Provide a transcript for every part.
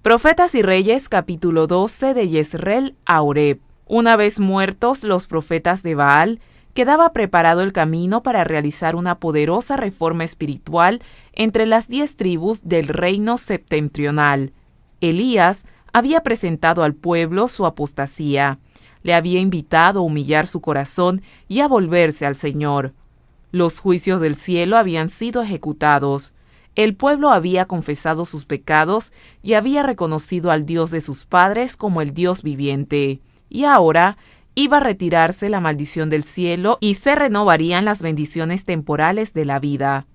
Profetas y Reyes, capítulo 12, de Jezreel a Oreb. Una vez muertos los profetas de Baal, quedaba preparado el camino para realizar una poderosa reforma espiritual entre las 10 tribus del reino septentrional. Elías había presentado al pueblo su apostasía. Le había invitado a humillar su corazón y a volverse al Señor. Los juicios del cielo habían sido ejecutados. El pueblo había confesado sus pecados y había reconocido al Dios de sus padres como el Dios viviente. Y ahora iba a retirarse la maldición del cielo y se renovarían las bendiciones temporales de la vida.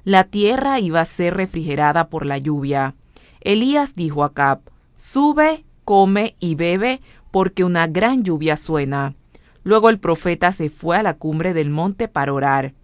La tierra iba a ser refrigerada por la lluvia. Elías dijo a Acab: «Sube, come y bebe, porque una gran lluvia suena». Luego el profeta se fue a la cumbre del monte para orar.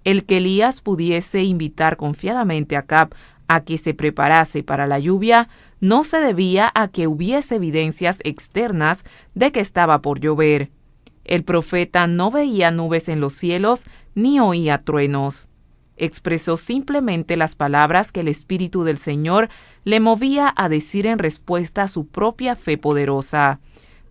El que Elías pudiese invitar confiadamente a Acab a que se preparase para la lluvia no se debía a que hubiese evidencias externas de que estaba por llover. El profeta no veía nubes en los cielos ni oía truenos. Expresó simplemente las palabras que el Espíritu del Señor le movía a decir en respuesta a su propia fe poderosa.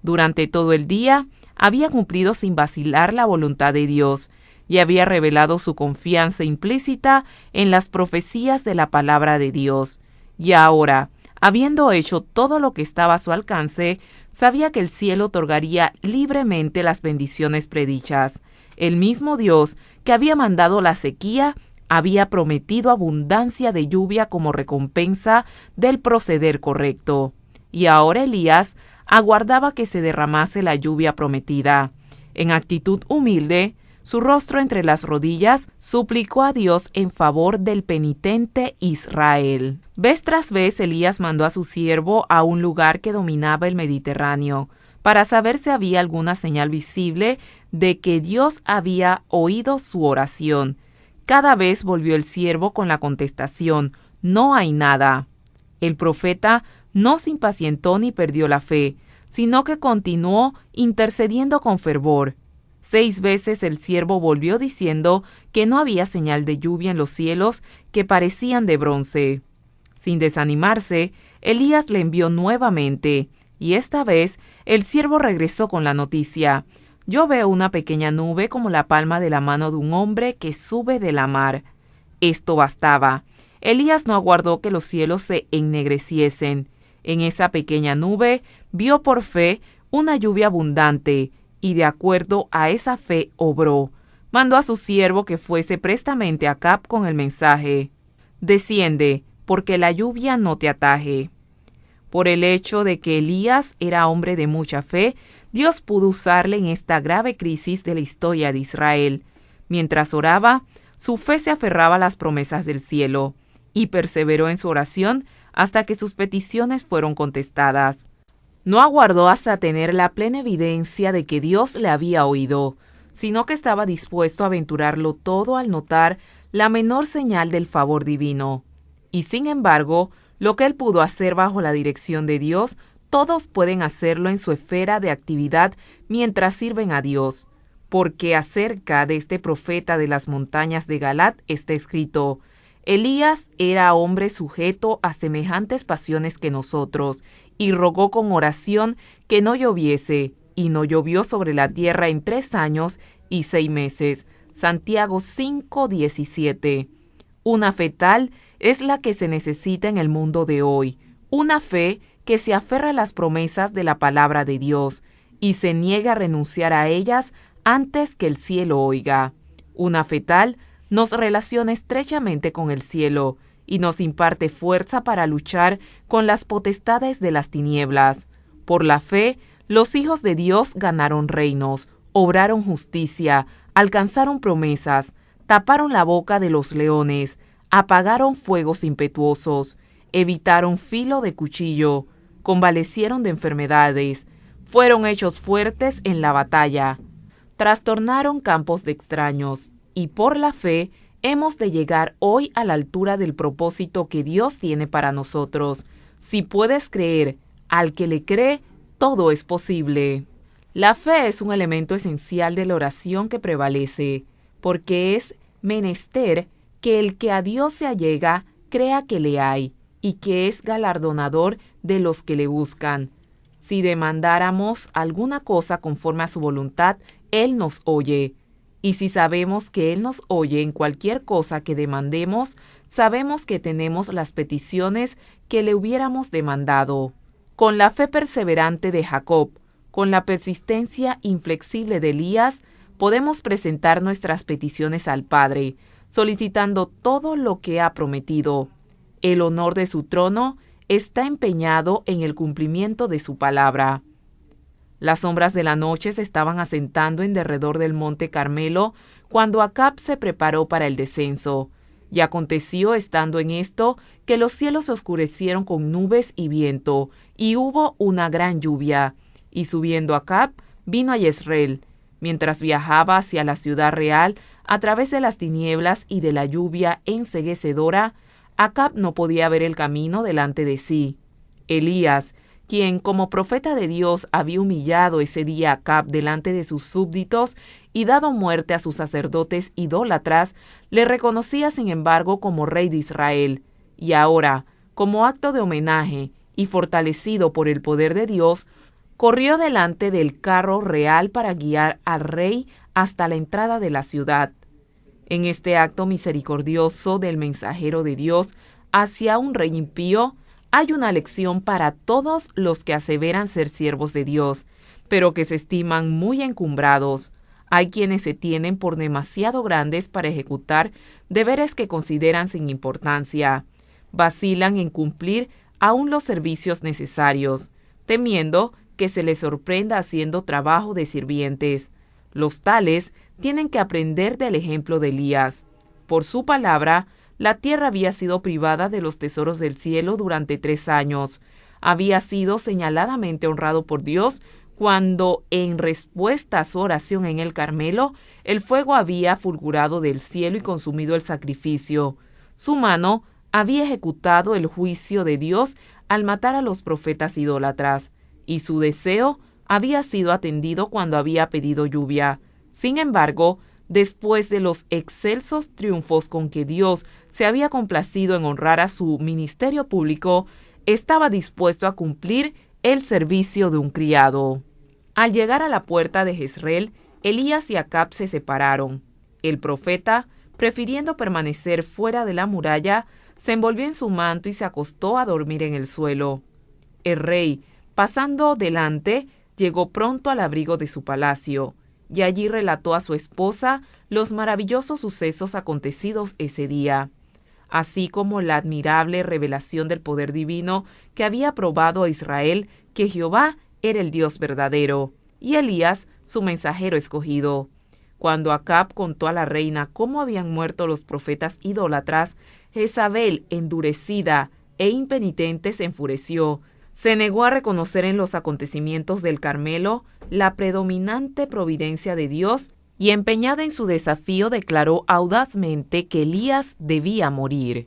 Durante todo el día había cumplido sin vacilar la voluntad de Dios y había revelado su confianza implícita en las profecías de la palabra de Dios. Y ahora, habiendo hecho todo lo que estaba a su alcance, sabía que el cielo otorgaría libremente las bendiciones predichas. El mismo Dios que había mandado la sequía había prometido abundancia de lluvia como recompensa del proceder correcto. Y ahora Elías aguardaba que se derramase la lluvia prometida. En actitud humilde, su rostro entre las rodillas, suplicó a Dios en favor del penitente Israel. Vez tras vez, Elías mandó a su siervo a un lugar que dominaba el Mediterráneo, para saber si había alguna señal visible de que Dios había oído su oración. Cada vez volvió el siervo con la contestación: «No hay nada». El profeta no se impacientó ni perdió la fe, sino que continuó intercediendo con fervor. 6 veces el siervo volvió diciendo que no había señal de lluvia en los cielos, que parecían de bronce. Sin desanimarse, Elías le envió nuevamente, y esta vez el siervo regresó con la noticia: «Yo veo una pequeña nube como la palma de la mano de un hombre que sube de la mar». Esto bastaba. Elías no aguardó que los cielos se ennegreciesen. En esa pequeña nube vio por fe una lluvia abundante, y de acuerdo a esa fe obró. Mandó a su siervo que fuese prestamente a Acab con el mensaje: «Desciende, porque la lluvia no te ataje». Por el hecho de que Elías era hombre de mucha fe, Dios pudo usarle en esta grave crisis de la historia de Israel. Mientras oraba, su fe se aferraba a las promesas del cielo, y perseveró en su oración hasta que sus peticiones fueron contestadas. No aguardó hasta tener la plena evidencia de que Dios le había oído, sino que estaba dispuesto a aventurarlo todo al notar la menor señal del favor divino. Y sin embargo, lo que él pudo hacer bajo la dirección de Dios, todos pueden hacerlo en su esfera de actividad mientras sirven a Dios. Porque acerca de este profeta de las montañas de Galat está escrito: «Elías era hombre sujeto a semejantes pasiones que nosotros, y rogó con oración que no lloviese, y no llovió sobre la tierra en 3 años y 6 meses». Santiago 5:17. Una fe tal es la que se necesita en el mundo de hoy, una fe que se aferra a las promesas de la palabra de Dios y se niega a renunciar a ellas antes que el cielo oiga. Una fe tal nos relaciona estrechamente con el cielo y nos imparte fuerza para luchar con las potestades de las tinieblas. Por la fe, los hijos de Dios ganaron reinos, obraron justicia, alcanzaron promesas, taparon la boca de los leones, apagaron fuegos impetuosos, evitaron filo de cuchillo, convalecieron de enfermedades, fueron hechos fuertes en la batalla, trastornaron campos de extraños, y por la fe hemos de llegar hoy a la altura del propósito que Dios tiene para nosotros. Si puedes creer, al que le cree, todo es posible. La fe es un elemento esencial de la oración que prevalece, porque es menester que el que a Dios se allega crea que le hay y que es galardonador de los que le buscan. Si demandáramos alguna cosa conforme a su voluntad, Él nos oye. Y si sabemos que Él nos oye en cualquier cosa que demandemos, sabemos que tenemos las peticiones que le hubiéramos demandado. Con la fe perseverante de Jacob, con la persistencia inflexible de Elías, podemos presentar nuestras peticiones al Padre, solicitando todo lo que ha prometido. El honor de su trono está empeñado en el cumplimiento de su palabra. Las sombras de la noche se estaban asentando en derredor del monte Carmelo cuando Acab se preparó para el descenso. Y aconteció, estando en esto, que los cielos se oscurecieron con nubes y viento, y hubo una gran lluvia. Y subiendo Acab, vino a Jezreel. Mientras viajaba hacia la ciudad real, a través de las tinieblas y de la lluvia enceguecedora, Acab no podía ver el camino delante de sí. Elías, quien como profeta de Dios había humillado ese día a Acab delante de sus súbditos y dado muerte a sus sacerdotes idólatras, le reconocía sin embargo como rey de Israel. Y ahora, como acto de homenaje y fortalecido por el poder de Dios, corrió delante del carro real para guiar al rey hasta la entrada de la ciudad. En este acto misericordioso del mensajero de Dios hacia un rey impío, hay una lección para todos los que aseveran ser siervos de Dios, pero que se estiman muy encumbrados. Hay quienes se tienen por demasiado grandes para ejecutar deberes que consideran sin importancia. Vacilan en cumplir aún los servicios necesarios, temiendo que se les sorprenda haciendo trabajo de sirvientes. Los tales tienen que aprender del ejemplo de Elías. Por su palabra, la tierra había sido privada de los tesoros del cielo durante 3 años. Había sido señaladamente honrado por Dios cuando, en respuesta a su oración en el Carmelo, el fuego había fulgurado del cielo y consumido el sacrificio. Su mano había ejecutado el juicio de Dios al matar a los profetas idólatras, y su deseo había sido atendido cuando había pedido lluvia. Sin embargo, después de los excelsos triunfos con que Dios se había complacido en honrar a su ministerio público, estaba dispuesto a cumplir el servicio de un criado. Al llegar a la puerta de Jezreel, Elías y Acab se separaron. El profeta, prefiriendo permanecer fuera de la muralla, se envolvió en su manto y se acostó a dormir en el suelo. El rey, pasando delante, llegó pronto al abrigo de su palacio, y allí relató a su esposa los maravillosos sucesos acontecidos ese día, así como la admirable revelación del poder divino que había probado a Israel que Jehová era el Dios verdadero, y Elías su mensajero escogido. Cuando Acab contó a la reina cómo habían muerto los profetas idólatras, Jezabel, endurecida e impenitente, se enfureció. Se negó a reconocer en los acontecimientos del Carmelo la predominante providencia de Dios y, empeñada en su desafío, declaró audazmente que Elías debía morir.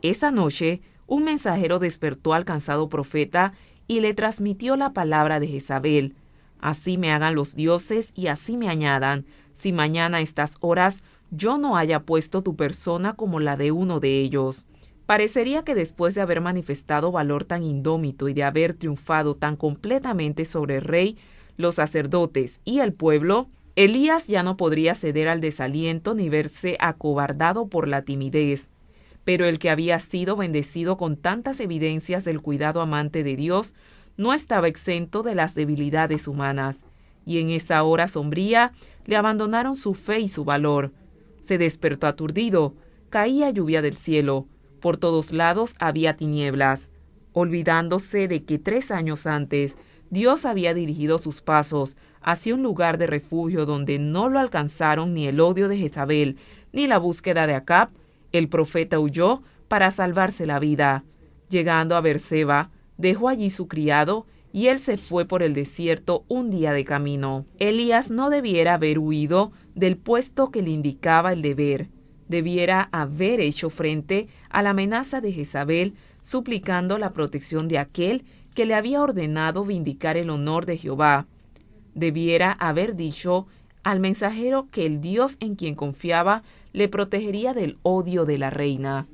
Esa noche, un mensajero despertó al cansado profeta y le transmitió la palabra de Jezabel. Así me hagan los dioses y así me añadan, si mañana a estas horas yo no haya puesto tu persona como la de uno de ellos. Parecería que después de haber manifestado valor tan indómito y de haber triunfado tan completamente sobre el rey, los sacerdotes y el pueblo, Elías ya no podría ceder al desaliento ni verse acobardado por la timidez. Pero el que había sido bendecido con tantas evidencias del cuidado amante de Dios no estaba exento de las debilidades humanas, y en esa hora sombría le abandonaron su fe y su valor. Se despertó aturdido, caía lluvia del cielo, por todos lados había tinieblas, olvidándose de que 3 años antes Dios había dirigido sus pasos hacia un lugar de refugio donde no lo alcanzaron ni el odio de Jezabel ni la búsqueda de Acab. El profeta huyó para salvarse la vida. Llegando a Beerseba, dejó allí su criado y él se fue por el desierto un día de camino. Elías no debiera haber huido del puesto que le indicaba el deber. Debiera haber hecho frente a la amenaza de Jezabel, suplicando la protección de aquel que le había ordenado vindicar el honor de Jehová. Debiera haber dicho al mensajero que el Dios en quien confiaba le protegería del odio de la reina.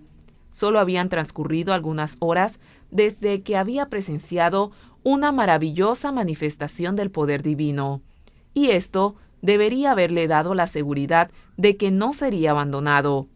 Solo habían transcurrido algunas horas desde que había presenciado una maravillosa manifestación del poder divino, y esto debería haberle dado la seguridad de que no sería abandonado.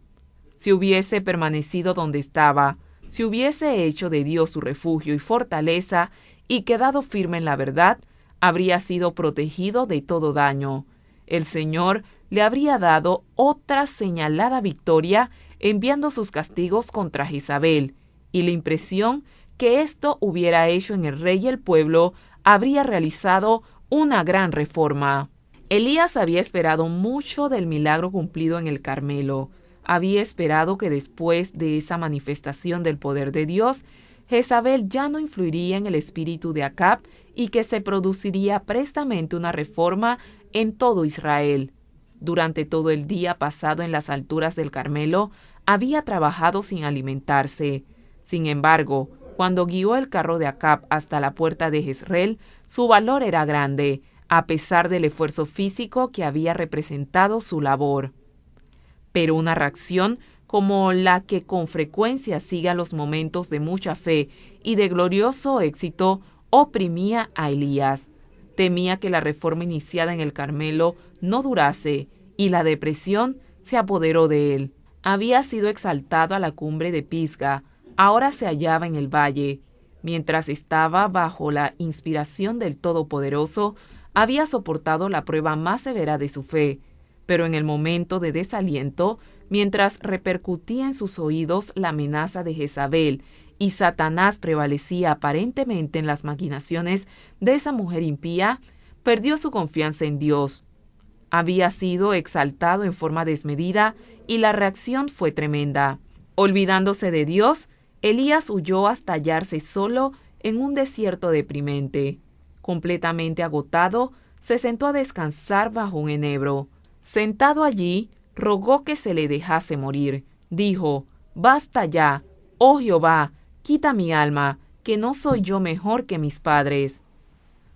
Si hubiese permanecido donde estaba, si hubiese hecho de Dios su refugio y fortaleza y quedado firme en la verdad, habría sido protegido de todo daño. El Señor le habría dado otra señalada victoria enviando sus castigos contra Jezabel, y la impresión que esto hubiera hecho en el rey y el pueblo habría realizado una gran reforma. Elías había esperado mucho del milagro cumplido en el Carmelo. Había esperado que después de esa manifestación del poder de Dios, Jezabel ya no influiría en el espíritu de Acab y que se produciría prestamente una reforma en todo Israel. Durante todo el día pasado en las alturas del Carmelo, había trabajado sin alimentarse. Sin embargo, cuando guió el carro de Acab hasta la puerta de Jezreel, su valor era grande, a pesar del esfuerzo físico que había representado su labor. Pero una reacción como la que con frecuencia sigue a los momentos de mucha fe y de glorioso éxito oprimía a Elías. Temía que la reforma iniciada en el Carmelo no durase, y la depresión se apoderó de él. Había sido exaltado a la cumbre de Pisga, ahora se hallaba en el valle. Mientras estaba bajo la inspiración del Todopoderoso, había soportado la prueba más severa de su fe, pero en el momento de desaliento, mientras repercutía en sus oídos la amenaza de Jezabel y Satanás prevalecía aparentemente en las maquinaciones de esa mujer impía, perdió su confianza en Dios. Había sido exaltado en forma desmedida y la reacción fue tremenda. Olvidándose de Dios, Elías huyó hasta hallarse solo en un desierto deprimente. Completamente agotado, se sentó a descansar bajo un enebro. Sentado allí, rogó que se le dejase morir. Dijo: «Basta ya, oh Jehová, quita mi alma, que no soy yo mejor que mis padres».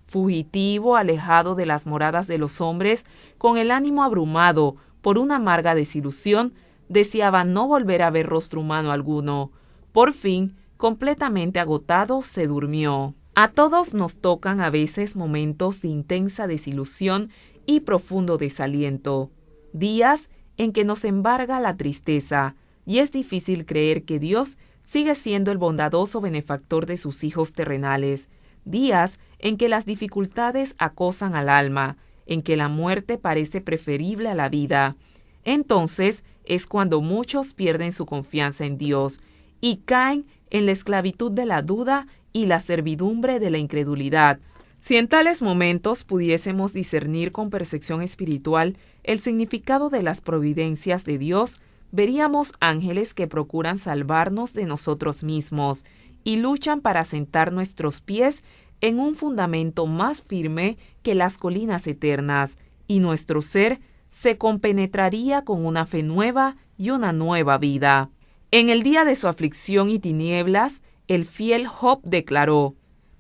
Fugitivo, alejado de las moradas de los hombres, con el ánimo abrumado por una amarga desilusión, deseaba no volver a ver rostro humano alguno. Por fin, completamente agotado, se durmió. A todos nos tocan a veces momentos de intensa desilusión y profundo desaliento, días en que nos embarga la tristeza, y es difícil creer que Dios sigue siendo el bondadoso benefactor de sus hijos terrenales, días en que las dificultades acosan al alma, en que la muerte parece preferible a la vida. Entonces es cuando muchos pierden su confianza en Dios y caen en la esclavitud de la duda y la servidumbre de la incredulidad. Si en tales momentos pudiésemos discernir con percepción espiritual el significado de las providencias de Dios, veríamos ángeles que procuran salvarnos de nosotros mismos y luchan para sentar nuestros pies en un fundamento más firme que las colinas eternas, y nuestro ser se compenetraría con una fe nueva y una nueva vida. En el día de su aflicción y tinieblas, el fiel Job declaró: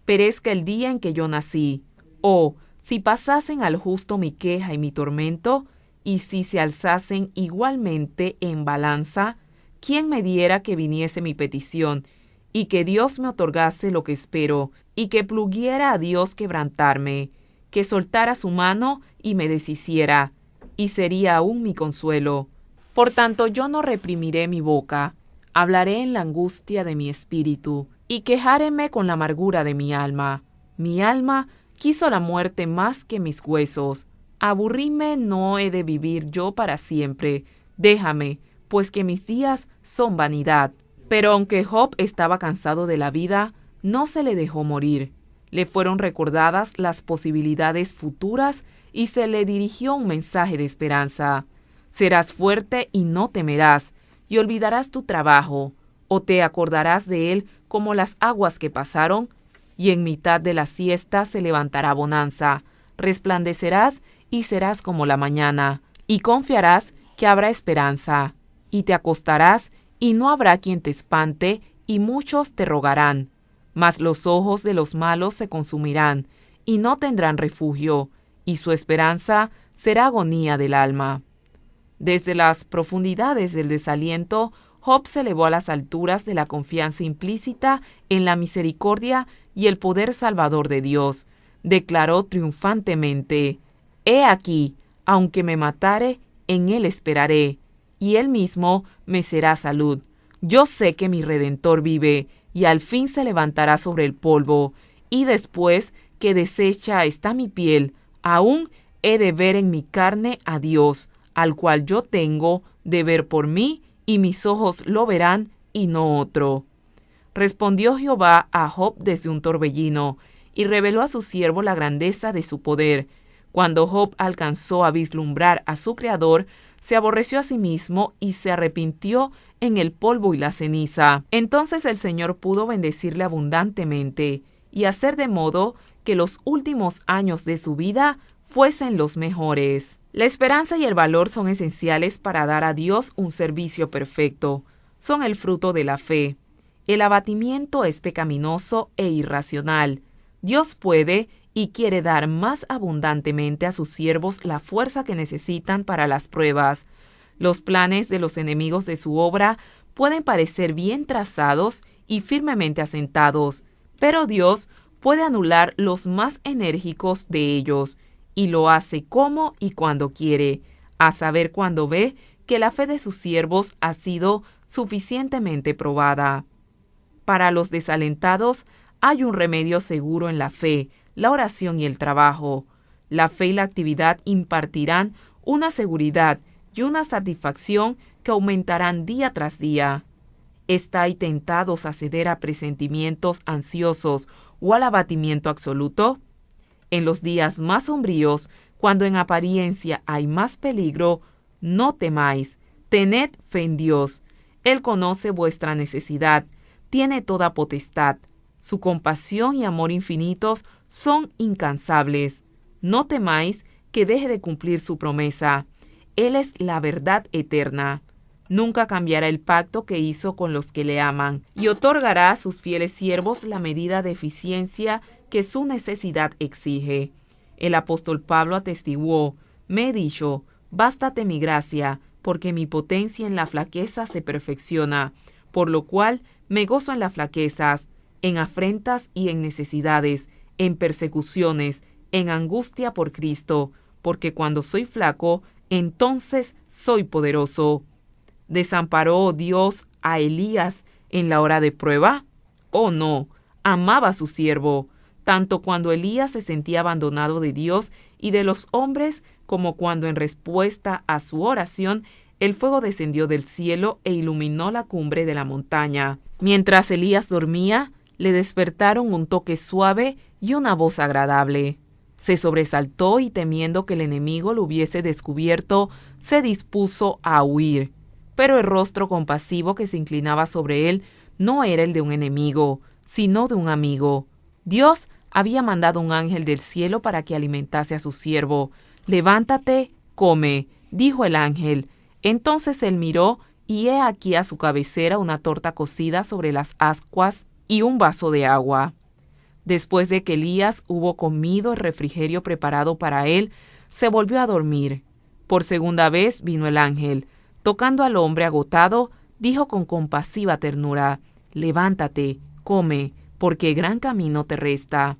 «Perezca el día en que yo nací. Oh, si pasasen al justo mi queja y mi tormento, y si se alzasen igualmente en balanza, ¿quién me diera que viniese mi petición, y que Dios me otorgase lo que espero, y que pluguiera a Dios quebrantarme, que soltara su mano y me deshiciera, y sería aún mi consuelo? Por tanto yo no reprimiré mi boca, hablaré en la angustia de mi espíritu, y quejáréme con la amargura de mi alma. Mi alma quiso la muerte más que mis huesos. Aburríme, no he de vivir yo para siempre. Déjame, pues que mis días son vanidad». Pero aunque Job estaba cansado de la vida, no se le dejó morir. Le fueron recordadas las posibilidades futuras y se le dirigió un mensaje de esperanza. «Serás fuerte y no temerás, y olvidarás tu trabajo, o te acordarás de él como las aguas que pasaron, y en mitad de la siesta se levantará bonanza, resplandecerás y serás como la mañana, y confiarás que habrá esperanza, y te acostarás y no habrá quien te espante, y muchos te rogarán. Mas los ojos de los malos se consumirán, y no tendrán refugio, y su esperanza será agonía del alma». Desde las profundidades del desaliento, Job se elevó a las alturas de la confianza implícita en la misericordia y el poder salvador de Dios. Declaró triunfantemente: «He aquí, aunque me matare, en él esperaré, y él mismo me será salud. Yo sé que mi Redentor vive, y al fin se levantará sobre el polvo, y después que deshecha está mi piel, aún he de ver en mi carne a Dios, al cual yo tengo de ver por mí, y mis ojos lo verán, y no otro». Respondió Jehová a Job desde un torbellino, y reveló a su siervo la grandeza de su poder. Cuando Job alcanzó a vislumbrar a su Creador, se aborreció a sí mismo y se arrepintió en el polvo y la ceniza. Entonces el Señor pudo bendecirle abundantemente y hacer de modo que los últimos años de su vida fuesen los mejores. La esperanza y el valor son esenciales para dar a Dios un servicio perfecto. Son el fruto de la fe. El abatimiento es pecaminoso e irracional. Dios puede y quiere dar más abundantemente a sus siervos la fuerza que necesitan para las pruebas. Los planes de los enemigos de su obra pueden parecer bien trazados y firmemente asentados, pero Dios puede anular los más enérgicos de ellos, y lo hace como y cuando quiere, a saber cuando ve que la fe de sus siervos ha sido suficientemente probada. Para los desalentados hay un remedio seguro en la fe, la oración y el trabajo. La fe y la actividad impartirán una seguridad y una satisfacción que aumentarán día tras día. ¿Estáis tentados a ceder a presentimientos ansiosos o al abatimiento absoluto? En los días más sombríos, cuando en apariencia hay más peligro, no temáis, tened fe en Dios. Él conoce vuestra necesidad, tiene toda potestad. Su compasión y amor infinitos son incansables. No temáis que deje de cumplir su promesa. Él es la verdad eterna. Nunca cambiará el pacto que hizo con los que le aman, y otorgará a sus fieles siervos la medida de eficiencia que su necesidad exige. El apóstol Pablo atestiguó: «Me he dicho, bástate mi gracia, porque mi potencia en la flaqueza se perfecciona, por lo cual me gozo en las flaquezas, en afrentas y en necesidades, en persecuciones, en angustia por Cristo, porque cuando soy flaco, entonces soy poderoso». ¿Desamparó Dios a Elías en la hora de prueba? Oh no, amaba a su siervo, tanto cuando Elías se sentía abandonado de Dios y de los hombres, como cuando en respuesta a su oración el fuego descendió del cielo e iluminó la cumbre de la montaña. Mientras Elías dormía, le despertaron un toque suave y una voz agradable. Se sobresaltó y, temiendo que el enemigo lo hubiese descubierto, se dispuso a huir. Pero el rostro compasivo que se inclinaba sobre él no era el de un enemigo, sino de un amigo. Dios había mandado un ángel del cielo para que alimentase a su siervo. «Levántate, come», dijo el ángel. Entonces él miró, y he aquí a su cabecera una torta cocida sobre las ascuas y un vaso de agua. Después de que Elías hubo comido el refrigerio preparado para él, se volvió a dormir. Por segunda vez vino el ángel. Tocando al hombre agotado, dijo con compasiva ternura: «Levántate, come, porque gran camino te resta».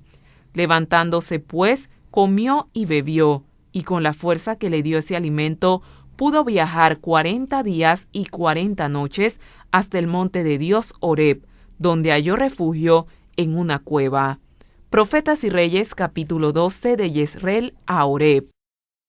Levantándose, pues, comió y bebió, y con la fuerza que le dio ese alimento, pudo viajar 40 días y 40 noches hasta el monte de Dios Horeb, donde halló refugio en una cueva. Profetas y Reyes, capítulo 12, de Yezreel a Horeb.